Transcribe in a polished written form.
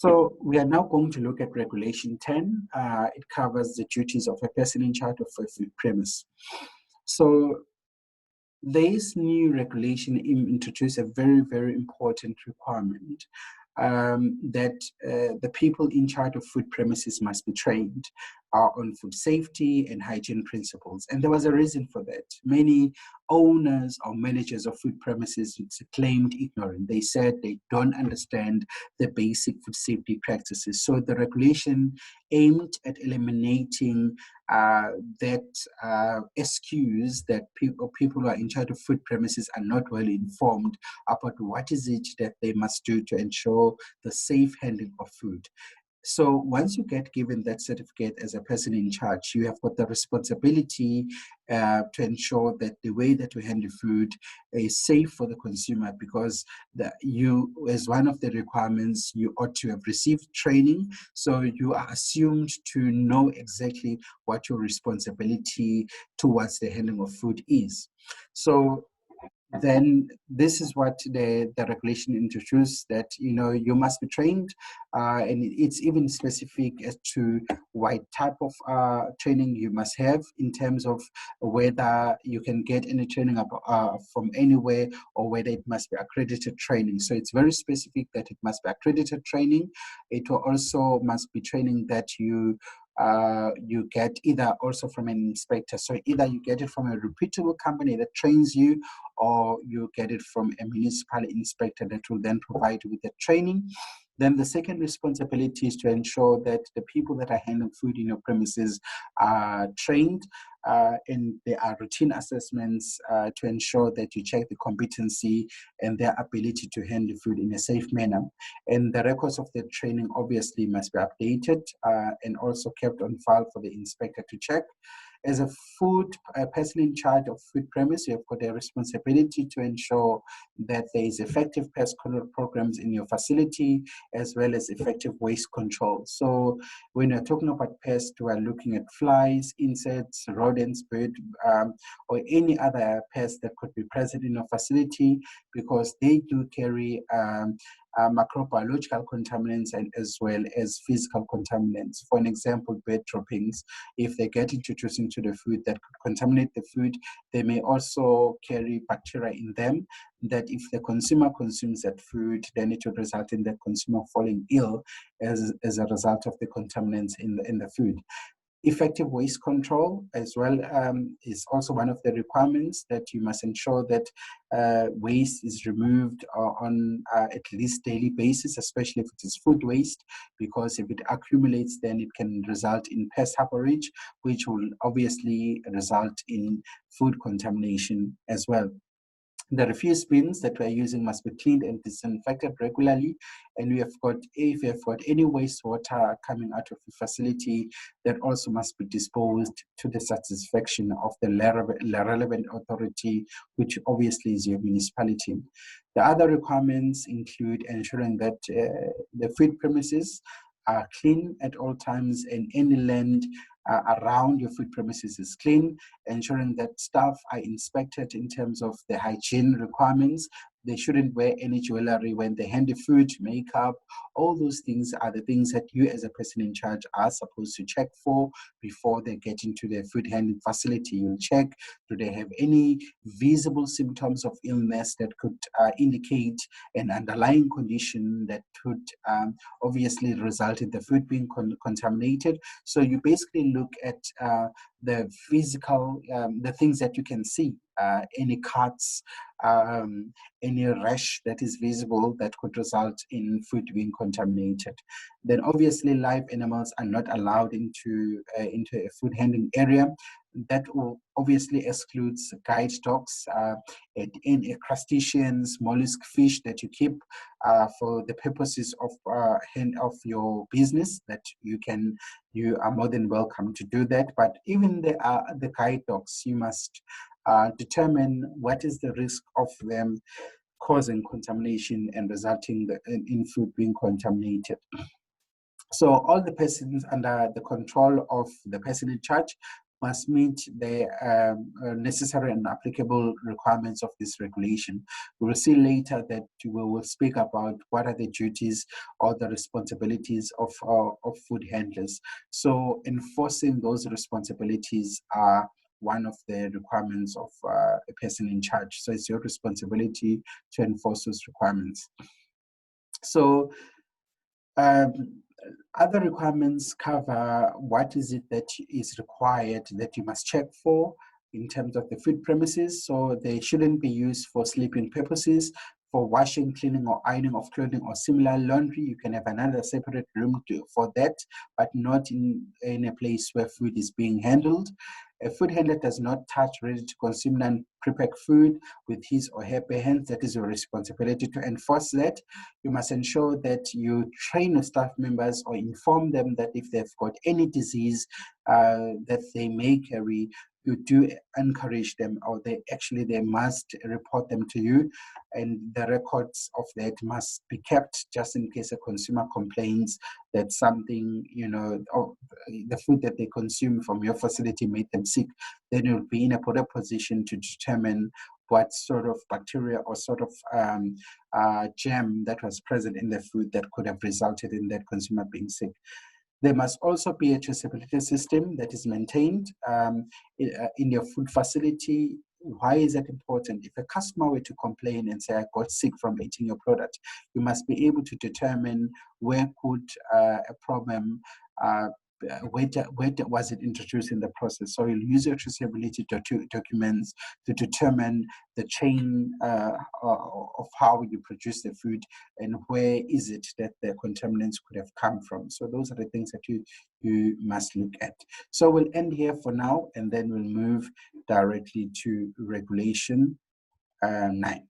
So we are now going to look at Regulation 10. It covers the duties of a person in charge of a food premise. So this new regulation introduced a very, very important requirement that the people in charge of food premises must be trained on food safety and hygiene principles. And there was a reason for that. Many owners or managers of food premises claimed ignorant. They said they don't understand the basic food safety practices. So the regulation aimed at eliminating that excuse that people who are in charge of food premises are not well informed about what is it that they must do to ensure the safe handling of food. So once you get given that certificate as a person in charge, you have got the responsibility to ensure that the way that we handle food is safe for the consumer, because you, as one of the requirements, you ought to have received training. So you are assumed to know exactly what your responsibility towards the handling of food is. So then this is what the regulation introduced, that you must be trained, and it's even specific as to what type of training you must have, in terms of whether you can get any training from anywhere, or whether it must be accredited training. So it's very specific that it must be accredited training. It also must be training that you get either also from an inspector. So either you get it from a reputable company that trains you, or you get it from a municipal inspector that will then provide you with the training. Then the second responsibility is to ensure that the people that are handling food in your premises are trained, and there are routine assessments to ensure that you check the competency and their ability to handle food in a safe manner. And the records of the training obviously must be updated and also kept on file for the inspector to check. As a person in charge of food premise, you have got a responsibility to ensure that there is effective pest control programs in your facility, as well as effective waste control. So when you're talking about pests, we are looking at flies, insects, rodents, bird, or any other pests that could be present in your facility, because they do carry microbiological contaminants and as well as physical contaminants. For an example, bird droppings, if they get introduced into the food that could contaminate the food, they may also carry bacteria in them, that if the consumer consumes that food, then it would result in the consumer falling ill as a result of the contaminants in the food. Effective waste control as well is also one of the requirements, that you must ensure that waste is removed on at least daily basis, especially if it is food waste, because if it accumulates, then it can result in pest hemorrhage, which will obviously result in food contamination as well. The refuse bins that we are using must be cleaned and disinfected regularly. And if you have got any wastewater coming out of the facility, that also must be disposed to the satisfaction of the relevant authority, which obviously is your municipality. The other requirements include ensuring that the food premises are clean at all times, and any land around your food premises is clean, ensuring that staff are inspected in terms of the hygiene requirements. They shouldn't wear any jewelry when they hand the food, makeup. All those things are the things that you as a person in charge are supposed to check for before they get into their food handling facility. You'll check, do they have any visible symptoms of illness that could indicate an underlying condition that could obviously result in the food being contaminated. So you basically look at the physical, the things that you can see, any cuts, any rash that is visible that could result in food being contaminated. Then obviously live animals are not allowed into a food handling area. That will obviously excludes guide dogs, and crustaceans, mollusk fish that you keep for the purposes of your business. That you are more than welcome to do that. But even the guide dogs, you must determine what is the risk of them causing contamination and resulting in food being contaminated. So all the persons under the control of the person in charge must meet the necessary and applicable requirements of this regulation. We will see later that we will speak about what are the duties or the responsibilities of food handlers. So enforcing those responsibilities are one of the requirements of a person in charge. So it's your responsibility to enforce those requirements. So other requirements cover what is it that is required that you must check for in terms of the food premises. So they shouldn't be used for sleeping purposes. For washing, cleaning, or ironing of clothing or similar laundry, you can have another separate room for that, but not in a place where food is being handled. A food handler does not touch ready-to-consume non-prepared food with his or her bare hands. That is your responsibility to enforce that. You must ensure that you train your staff members or inform them that if they've got any disease that they may carry, you do encourage them, or they must report them to you, and the records of that must be kept just in case a consumer complains that something, or the food that they consume from your facility made them sick. Then you'll be in a better position to determine what sort of bacteria or sort of germ that was present in the food that could have resulted in that consumer being sick. There must also be a traceability system that is maintained in your food facility. Why is that important? If a customer were to complain and say, I got sick from eating your product, you must be able to determine where could a problem where was it introduced in the process. So you'll use your traceability documents to determine the chain of how you produce the food and where is it that the contaminants could have come from. So those are the things that you must look at. So we'll end here for now, and then we'll move directly to regulation 9.